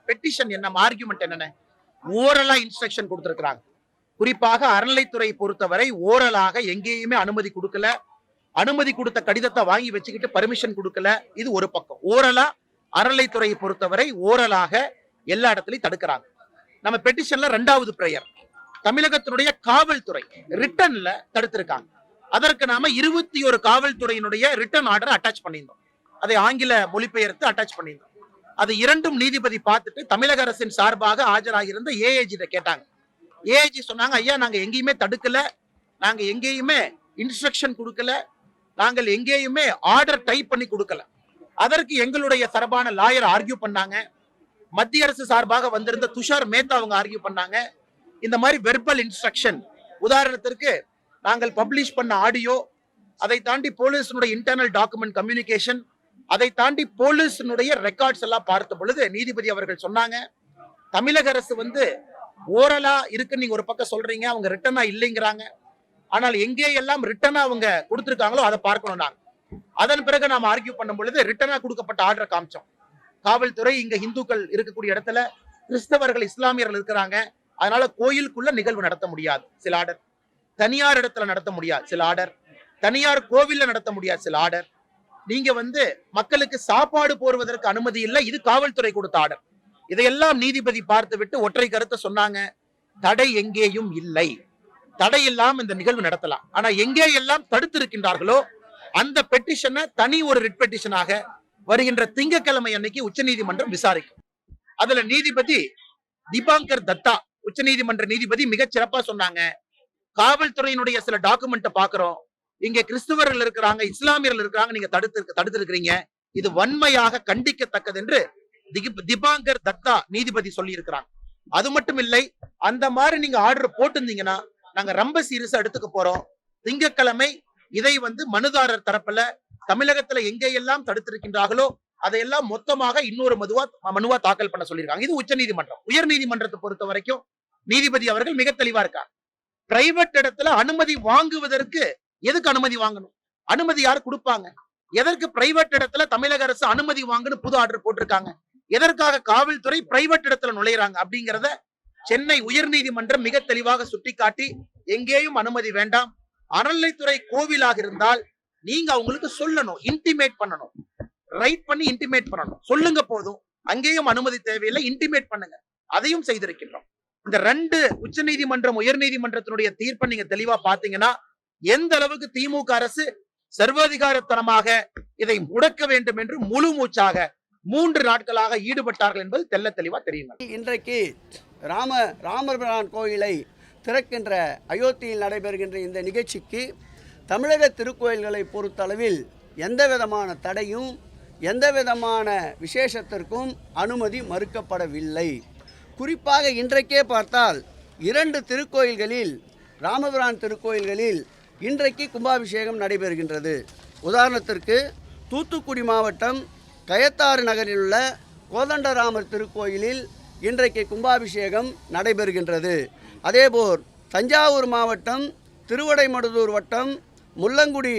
Petition என்ன argument என்னென்ன ஓரலா instruction கொடுத்திருக்கிறாங்க. குறிப்பாக அறநிலைத்துறை பொறுத்தவரை ஓரலாக எங்கேயுமே அனுமதி கொடுக்கல. அனுமதி கொடுத்த கடிதத்தை வாங்கி வச்சுக்கிட்டு பர்மிஷன் கொடுக்கல. இது ஒரு பக்கம். ஓரலா அறநிலைத்துறையை பொறுத்தவரை ஓரலாக எல்லா இடத்துலையும் தடுக்கிறாங்க. நம்ம பெட்டிஷன்ல 2வது பிரேயர் தமிழகத்தினுடைய காவல்துறை ரிட்டன்ல தடுத்திருக்காங்க. அதற்கு நாம 21 காவல்துறையினுடைய ரிட்டன் ஆர்டர் அட்டாச் பண்ணியிருந்தோம். அதை ஆங்கில மொழிபெயர்த்து அட்டாச் பண்ணியிருந்தோம். அது இரண்டும் நீதிபதி பார்த்துட்டு தமிழக அரசின் சார்பாக ஆஜராகியிருந்த ஏஏஜி கேட்டாங்க. ஏஏஜி சொன்னாங்க, ஐயா நாங்க எங்கேயுமே தடுக்கல, நாங்க எங்கேயுமே இன்ஸ்ட்ரக்ஷன் கொடுக்கல, நாங்கள் எங்கேயுமே ஆர்டர் டைப் பண்ணி கொடுக்கல. அதற்கு எங்களுடைய சார்பான லாயர் ஆர்கியூ பண்ணாங்க. மத்திய அரசு சார்பாக வந்திருந்த துஷார் மேத்தா அவங்க ஆர்கியூ பண்ணாங்க. இந்த மாதிரி வெர்பல் இன்ஸ்ட்ரக்ஷன், உதாரணத்திற்கு நாங்கள் பப்ளிஷ் பண்ண ஆடியோ, அதை தாண்டி போலீஸினுடைய இன்டர்னல் டாக்குமெண்ட் கம்யூனிகேஷன், அதை தாண்டி போலீஸினுடைய ரெக்கார்ட்ஸ் எல்லாம் பார்த்த பொழுது நீதிபதி அவர்கள் சொன்னாங்க, தமிழக அரசு ஓரலா இருக்கு நீங்க ஒரு பக்கம் சொல்றீங்க, அவங்க ரிட்டனா இல்லைங்கிறாங்க. ஆனால் எங்கே எல்லாம் ரிட்டனா அவங்க கொடுத்திருக்காங்களோ அதை பார்க்கணும். நாங்க அதன் பிறகு நாம ஆர்கியூ பண்ணும் பொழுது ரிட்டனா கொடுக்கப்பட்ட ஆர்டர் காமிச்சோம். காவல்துறை இங்க இந்துக்கள் இருக்கக்கூடிய இடத்துல கிறிஸ்தவர்கள் இஸ்லாமியர்கள் இருக்கிறாங்க, அதனால கோயிலுக்குள்ள நிகழ்வு நடத்த முடியாது சில ஆர்டர், தனியார் இடத்துல நடத்த முடியாது சில ஆர்டர், தனியார் கோவில்ல நடத்த முடியாது சில ஆர்டர், நீங்க மக்களுக்கு சாப்பாடு போடுவதற்கு அனுமதி இல்லை, இது காவல்துறை கொடுத்த ஆர்டர். இதையெல்லாம் நீதிபதி பார்த்து விட்டு ஒற்றை கருத்தை சொன்னாங்க, தடை எங்கேயும் இல்லை, தடை இல்லாம இந்த நிகழ்வு நடத்தலாம். ஆனா எங்கே எல்லாம் தடுத்து இருக்கின்றார்களோ அந்த பெட்டிஷனை தனி ஒரு ரிட் பெட்டிஷனாக வருகின்ற திங்கட்கிழமை அன்னைக்கு உச்சநீதிமன்றம் விசாரிக்கும். அதுல நீதிபதி தீபாங்கர் தத்தா, உச்சநீதிமன்ற நீதிபதி மிகச் சிறப்பா சொன்னாங்க, காவல்துறையினுடைய சில டாக்குமெண்ட் பாக்குறோம், இங்க கிறிஸ்துவர்கள் இருக்கிறாங்க, இஸ்லாமியர்கள் இருக்கிறாங்க, நீங்க தடுத்து இருக்கிறீங்க, இது வன்மையாக கண்டிக்கத்தக்கது என்று தீபாங்கர் தத்தா நீதிபதி சொல்லி இருக்கிறாங்க. அது மட்டும் இல்லை, அந்த மாதிரி நீங்க ஆர்டர் போட்டிருந்தீங்கன்னா நாங்க ரொம்ப சீரியஸா எடுத்துக்க போறோம். திங்கட்கிழமை இதை மனுதாரர் தரப்புல தமிழகத்துல எங்கெல்லாம் தடுத்திருக்கின்றார்களோ அதையெல்லாம் மொத்தமாக இன்னொரு மனுவா தாக்கல் பண்ண சொல்லியிருக்காங்க. இது உச்ச நீதிமன்றம். உயர் நீதிமன்றத்தை பொறுத்த வரைக்கும் நீதிபதி அவர்கள் மிக தெளிவா இருக்காங்க. பிரைவேட் இடத்துல அனுமதி வாங்குவதற்கு எதுக்கு அனுமதி வாங்கணும்? அனுமதி யார் கொடுப்பாங்க? எதற்கு பிரைவேட் இடத்துல தமிழக அரசு அனுமதி வாங்கணும் புது ஆர்டர் போட்டிருக்காங்க? எதற்காக காவல்துறை பிரைவேட் இடத்துல நுழையிறாங்க அப்படிங்கறத சென்னை உயர் நீதிமன்றம் மிக தெளிவாக சுட்டிக்காட்டி, எங்கேயும் அனுமதி வேண்டாம், அறநிலைத்துறை கோவிலாக இருந்தால் நீங்க அவங்களுக்கு சொல்லணும், இன்டிமேட் பண்ணணும், ரைட் பண்ணி இன்டிமேட் பண்ணணும், சொல்லுங்க போதும், அங்கேயும் அனுமதி தேவையில்லை, இன்டிமேட் பண்ணுங்க. அதையும் செய்திருக்கின்றோம். இந்த 2 உச்ச நீதிமன்றம் உயர் நீதிமன்றத்தினுடைய தீர்ப்பை நீங்க தெளிவா பாத்தீங்கன்னா எந்த அளவுக்கு திமுக அரசு சர்வாதிகாரத்தனமாக இதை முடக்க வேண்டும் என்று முழு மூச்சாக 3 நாட்களாக ஈடுபட்டார்கள் என்பது தெல்ல தெளிவா தெரியும். இன்றைக்கு ராமபிரான் கோயிலை திறக்கின்ற அயோத்தியில் நடைபெறுகின்ற இந்த நிகழ்ச்சிக்கு தமிழக திருக்கோயில்களை பொறுத்தளவில் எந்த விதமான தடையும் எந்த விதமான விசேஷத்திற்கும் அனுமதி மறுக்கப்படவில்லை. குறிப்பாக இன்றைக்கே பார்த்தால் 2 திருக்கோயில்களில், ராமபிரான் திருக்கோயில்களில் இன்றைக்கு கும்பாபிஷேகம் நடைபெறுகின்றது. உதாரணத்திற்கு தூத்துக்குடி மாவட்டம் கயத்தாறு நகரில் உள்ள கோதண்டராமர் திருக்கோயிலில் இன்றைக்கு கும்பாபிஷேகம் நடைபெறுகின்றது. அதேபோல் தஞ்சாவூர் மாவட்டம் திருவடைமடுதூர் வட்டம் முள்ளங்குடி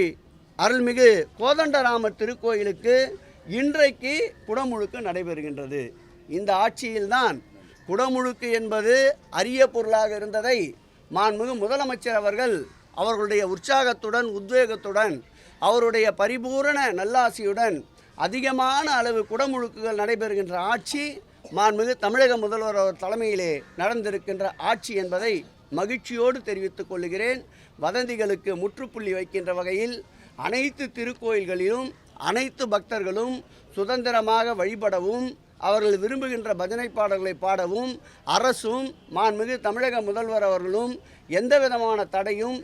அருள்மிகு கோதண்டராமர் திருக்கோயிலுக்கு இன்றைக்கு குடமுழுக்கு நடைபெறுகின்றது. இந்த ஆட்சியில்தான் குடமுழுக்கு என்பது அரிய பொருளாக இருந்ததை மாண்புமிகு முதலமைச்சர் அவர்களுடைய உற்சாகத்துடன் உத்வேகத்துடன் அவருடைய பரிபூரண நல்லாசியுடன் அதிகமான அளவு குடமுழுக்குகள் நடைபெறுகின்ற ஆட்சி மாண்புமிகு தமிழக முதல்வர் அவர் தலைமையிலே நடந்திருக்கின்ற ஆட்சி என்பதை மகிழ்ச்சியோடு தெரிவித்துக் கொள்கிறேன். வதந்திகளுக்கு முற்றுப்புள்ளி வைக்கின்ற வகையில் அனைத்து திருக்கோயில்களிலும் அனைத்து பக்தர்களும் சுதந்திரமாக வழிபடவும் அவர்கள் விரும்புகின்ற பஜனை பாடல்களை பாடவும் அரசும் மாண்புமிகு தமிழக முதல்வர் அவர்களும் எந்த விதமான தடையும்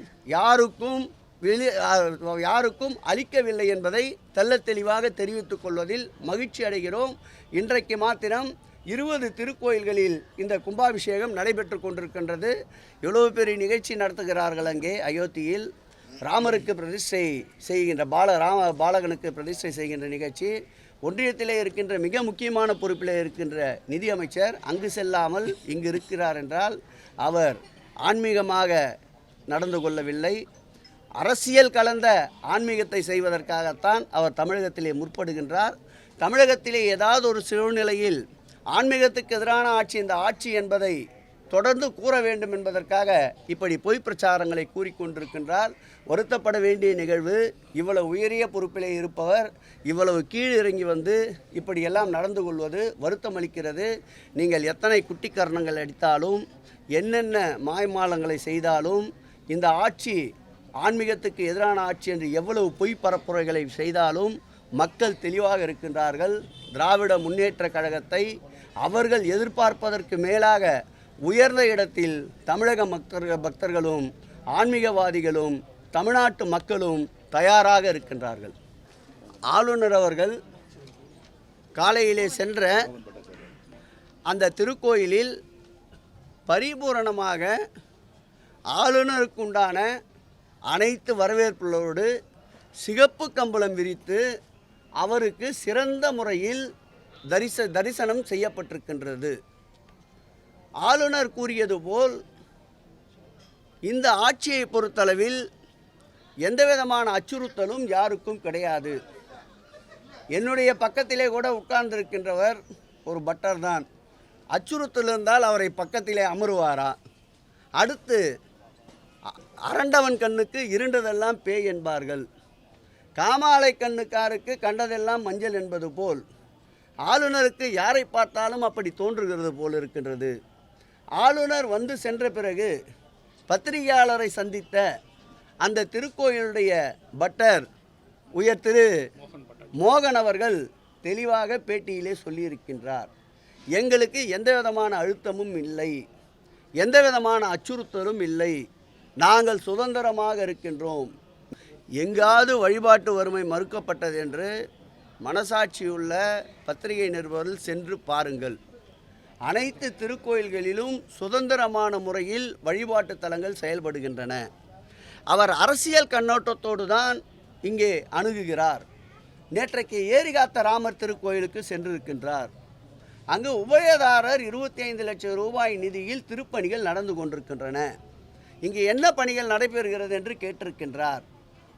யாருக்கும் அளிக்கவில்லை என்பதை தெள்ள தெளிவாக தெரிவித்துக் கொள்வதில் மகிழ்ச்சி அடைகிறோம். இன்றைக்கு மாத்திரம் 20 திருக்கோயில்களில் இந்த கும்பாபிஷேகம் நடைபெற்று கொண்டிருக்கின்றது. எவ்வளவு பெரிய நிகழ்ச்சி நடத்துகிறார்கள் அங்கே அயோத்தியில். ராமருக்கு பிரதிஷ்டை செய்கின்ற பாலகனுக்கு பிரதிஷ்டை செய்கின்ற நிகழ்ச்சி. ஒன்றியத்திலே இருக்கின்ற மிக முக்கியமான பொறுப்பில் இருக்கின்ற நிதியமைச்சர் அங்கு செல்லாமல் இங்கு இருக்கிறார் என்றால் அவர் ஆன்மீகமாக நடந்து கொள்ளவில்லை, அரசியல் கலந்த ஆன்மீகத்தை செய்வதற்காகத்தான் அவர் தமிழகத்திலே முற்படுகின்றார். தமிழகத்திலே ஏதாவது ஒரு சூழ்நிலையில் ஆன்மீகத்துக்கு எதிரான ஆட்சி இந்த ஆட்சி என்பதை தொடர்ந்து கூற வேண்டும் என்பதற்காக இப்படி பொய் பிரச்சாரங்களை கூறிக்கொண்டிருக்கின்றார். வருத்தப்பட வேண்டிய நிகழ்வு. இவ்வளவு உயரிய பொறுப்பிலே இருப்பவர் இவ்வளவு கீழ் இறங்கி வந்து இப்படியெல்லாம் நடந்து கொள்வது வருத்தம் அளிக்கிறது. நீங்கள் எத்தனை குட்டிக்கரணங்கள் அடித்தாலும் என்னென்ன மாய்மாலங்களை செய்தாலும் இந்த ஆட்சி ஆன்மீகத்துக்கு எதிரான ஆட்சி என்று எவ்வளவு பொய் பரப்புரைகளை செய்தாலும் மக்கள் தெளிவாக இருக்கின்றார்கள். திராவிட முன்னேற்ற கழகத்தை அவர்கள் எதிர்பார்ப்பதற்கு மேலாக உயர்ந்த இடத்தில் தமிழக பக்தர்களும் ஆன்மீகவாதிகளும் தமிழ்நாட்டு மக்களும் தயாராக இருக்கின்றார்கள். ஆளுநர் அவர்கள் காலையிலே சென்ற அந்த திருக்கோயிலில் பரிபூரணமாக ஆளுநருக்குண்டான அனைத்து வரவேற்புகளோடு சிகப்பு கம்பளம் விரித்து அவருக்கு சிறந்த முறையில் தரிசனம் செய்யப்பட்டிருக்கின்றது. ஆளுநர் கூறியது போல் இந்த ஆட்சியை பொறுத்தளவில் எந்தவிதமான அச்சுறுத்தலும் யாருக்கும் கிடையாது. என்னுடைய பக்கத்திலே கூட உட்கார்ந்திருக்கின்றவர் ஒரு பட்டர் தான். அச்சுறுத்தல் இருந்தால் அவரை பக்கத்திலே அமருவாரா? அடுத்து அரண்டவன் கண்ணுக்கு இருண்டதெல்லாம் பேய் என்பார்கள். காமாலை கண்ணுக்காருக்கு கண்டதெல்லாம் மஞ்சள் என்பது போல் ஆளுநருக்கு யாரை பார்த்தாலும் அப்படி தோன்றுகிறது போல் இருக்கின்றது. ஆளுநர் வந்து சென்ற பிறகு பத்திரிகையாளரை சந்தித்த அந்த திருக்கோயிலுடைய பட்டர் உயர் திரு மோகன் அவர்கள் தெளிவாக பேட்டியிலே சொல்லியிருக்கின்றார், எங்களுக்கு எந்த விதமான அழுத்தமும் இல்லை, எந்த விதமான அச்சுறுத்தலும் இல்லை, நாங்கள் சுதந்திரமாக இருக்கின்றோம். எங்காவது வழிபாட்டு வறுமை மறுக்கப்பட்டது என்று மனசாட்சியுள்ள பத்திரிகை நிருபர்கள் சென்று பாருங்கள். அனைத்து திருக்கோயில்களிலும் சுதந்திரமான முறையில் வழிபாட்டு தலங்கள் செயல்படுகின்றன. அவர் அரசியல் கண்ணோட்டத்தோடு தான் இங்கே அணுகுகிறார். நேற்றைக்கு ஏரிகாத்த ராமர் திருக்கோயிலுக்கு சென்றிருக்கின்றார். அங்கு உபயதாரர் 25 லட்சம் ரூபாய் நிதியில் திருப்பணிகள் நடந்து கொண்டிருக்கின்றன. இங்கு என்ன பணிகள் நடைபெறுகிறது என்று கேட்டிருக்கின்றார்.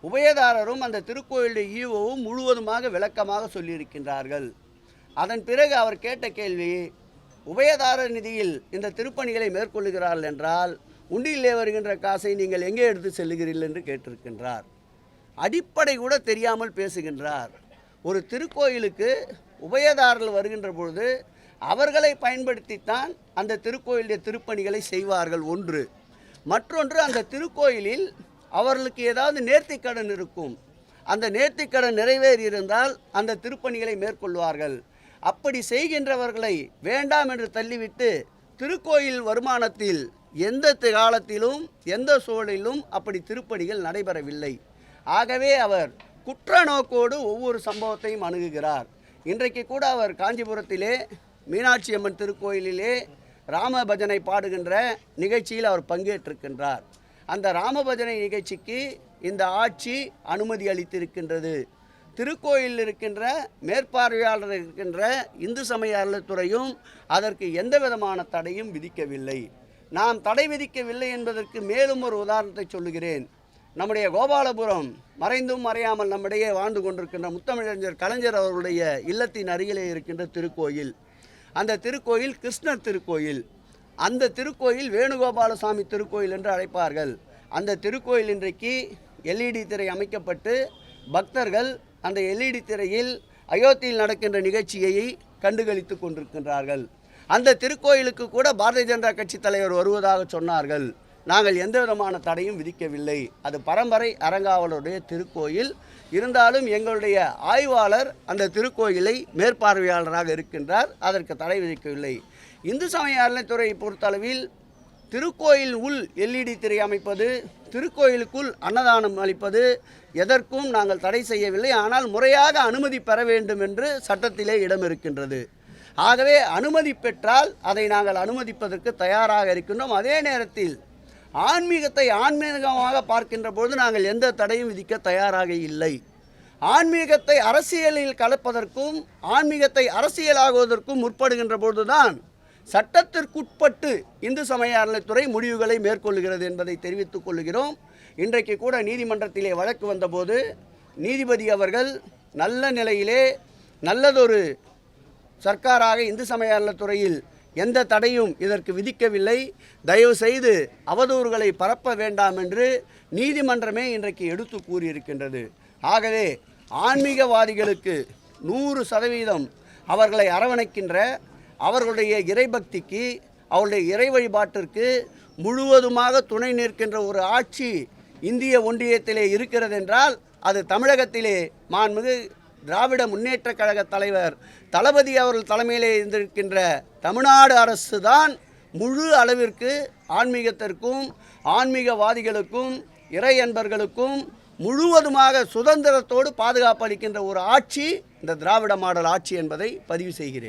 உபயதாரரும் அந்த திருக்கோயிலுடைய ஈவோவும் முழுவதுமாக விளக்கமாக சொல்லியிருக்கின்றார்கள். அதன் பிறகு அவர் கேட்ட கேள்வி, உபயதாரர் நிதியில் இந்த திருப்பணிகளை மேற்கொள்ளுகிறார்கள் என்றால் உண்டியிலே வருகின்ற காசை நீங்கள் எங்கே எடுத்து செல்லுகிறீர்கள் என்று கேட்டிருக்கின்றார். அடிப்படை கூட தெரியாமல் பேசுகின்றார். ஒரு திருக்கோயிலுக்கு உபயதாரர்கள் வருகின்ற பொழுது அவர்களை பயன்படுத்தித்தான் அந்த திருக்கோயிலுடைய திருப்பணிகளை செய்வார்கள். ஒன்று. மற்றொன்று, அந்த திருக்கோயிலில் அவர்களுக்கு ஏதாவது நேர்த்திக்கடன் இருக்கும். அந்த நேர்த்திக்கடன் நிறைவேறியிருந்தால் அந்த திருப்பணிகளை மேற்கொள்வார்கள். அப்படி செய்கின்றவர்களை வேண்டாம் என்று தள்ளிவிட்டு திருக்கோயில் வருமானத்தில் எந்த காலத்திலும் எந்த சூழலிலும் அப்படி திருப்பணிகள் நடைபெறவில்லை. ஆகவே அவர் குற்ற நோக்கோடு ஒவ்வொரு சம்பவத்தையும் அணுகுகிறார். இன்றைக்கு கூட அவர் காஞ்சிபுரத்திலே மீனாட்சி அம்மன் திருக்கோயிலிலே ராமபஜனை பாடுகின்ற நிகழ்ச்சியில் அவர் பங்கேற்றிருக்கின்றார். அந்த ராமபஜனை நிகழ்ச்சிக்கு இந்த ஆட்சி அனுமதி அளித்திருக்கின்றது. திருக்கோயிலில் இருக்கின்ற மேற்பார்வையாளர் இருக்கின்ற இந்து சமய அறநிலையத்துறையும் அதற்கு எந்த விதமான தடையும் விதிக்கவில்லை. நாம் தடை விதிக்கவில்லை என்பதற்கு மேலும் ஒரு உதாரணத்தை சொல்லுகிறேன். நம்முடைய கோபாலபுரம் மறைந்தும் மறையாமல் நம்மிடையே வாழ்ந்து கொண்டிருக்கின்ற முத்தமிழறிஞர் கலைஞர் அவர்களுடைய இல்லத்தின் அருகிலே இருக்கின்ற திருக்கோயில். அந்த திருக்கோயில் கிருஷ்ணர் திருக்கோயில். அந்த திருக்கோயில் வேணுகோபாலசாமி திருக்கோயில் என்று அழைப்பார்கள். அந்த திருக்கோயில் இன்றைக்கு LED திரை அமைக்கப்பட்டு பக்தர்கள் அந்த LED திரையில் அயோத்தியில் நடக்கின்ற நிகழ்ச்சியை கண்டுகளித்து கொண்டிருக்கின்றார்கள். அந்த திருக்கோயிலுக்கு கூட பாரதிய ஜனதா கட்சி தலைவர் வருவதாக சொன்னார்கள். நாங்கள் எந்த விதமான தடையும் விதிக்கவில்லை. அது பரம்பரை அறங்காவலருடைய திருக்கோயில். இருந்தாலும் எங்களுடைய ஆய்வாளர் அந்த திருக்கோயிலை மேற்பார்வையாளராக இருக்கின்றார். அதற்கு தடை விதிக்கவில்லை. இந்து சமய அறநிலையத்துறையை பொறுத்தளவில் திருக்கோயில் உள் LED திரை அமைப்பது, திருக்கோயிலுக்குள் அன்னதானம் அளிப்பது எதற்கும் நாங்கள் தடை செய்யவில்லை. ஆனால் முறையாக அனுமதி பெற வேண்டும் என்று சட்டத்திலே இடம் இருக்கின்றது. ஆகவே அனுமதி பெற்றால் அதை நாங்கள் அனுமதிப்பதற்கு தயாராக இருக்கின்றோம். அதே நேரத்தில் ஆன்மீகத்தை ஆன்மீகமாக பார்க்கின்ற பொழுது நாங்கள் எந்த தடையும் விதிக்க தயாராக இல்லை. ஆன்மீகத்தை அரசியலில் கலப்பதற்கும் ஆன்மீகத்தை அரசியலாகுவதற்கும் முற்படுகின்ற பொழுதுதான் சட்டத்திற்குட்பட்டு இந்து சமய அறநிலையத்துறை முடிவுகளை மேற்கொள்கிறது என்பதை தெரிவித்துக் கொள்கிறோம். இன்றைக்கு கூட நீதிமன்றத்திலே வழக்கு வந்தபோது நீதிபதி அவர்கள் நல்ல நிலையிலே நல்லதொரு சர்க்காராக இந்து சமய அறநிலைத்துறையில் எந்த தடையும் இதற்கு விதிக்கவில்லை. தயவு செய்து அவதூறுகளை பரப்ப வேண்டாம் என்று நீதிமன்றமே இன்றைக்கு எடுத்து கூறியிருக்கின்றது. ஆகவே ஆன்மீகவாதிகளுக்கு 100% அவர்களை அரவணைக்கின்ற, அவர்களுடைய இறைபக்திக்கு, அவருடைய இறை வழிபாட்டிற்கு முழுவதுமாக துணை நிற்கின்ற ஒரு ஆட்சி இந்திய ஒன்றியத்திலே இருக்கிறது என்றால் அது தமிழகத்திலே மாண்புமிகு திராவிட முன்னேற்ற கழக தலைவர் தளபதி அவர்கள் தலைமையிலே இருந்திருக்கின்ற தமிழ்நாடு அரசு தான் முழு அளவிற்கு ஆன்மீகத்திற்கும் ஆன்மீகவாதிகளுக்கும் இறை அன்பர்களுக்கும் முழுவதுமாக சுதந்திரத்தோடு பாதுகாப்பு அளிக்கின்ற ஒரு ஆட்சி இந்த திராவிட மாடல் ஆட்சி என்பதை பதிவு செய்கிறேன்.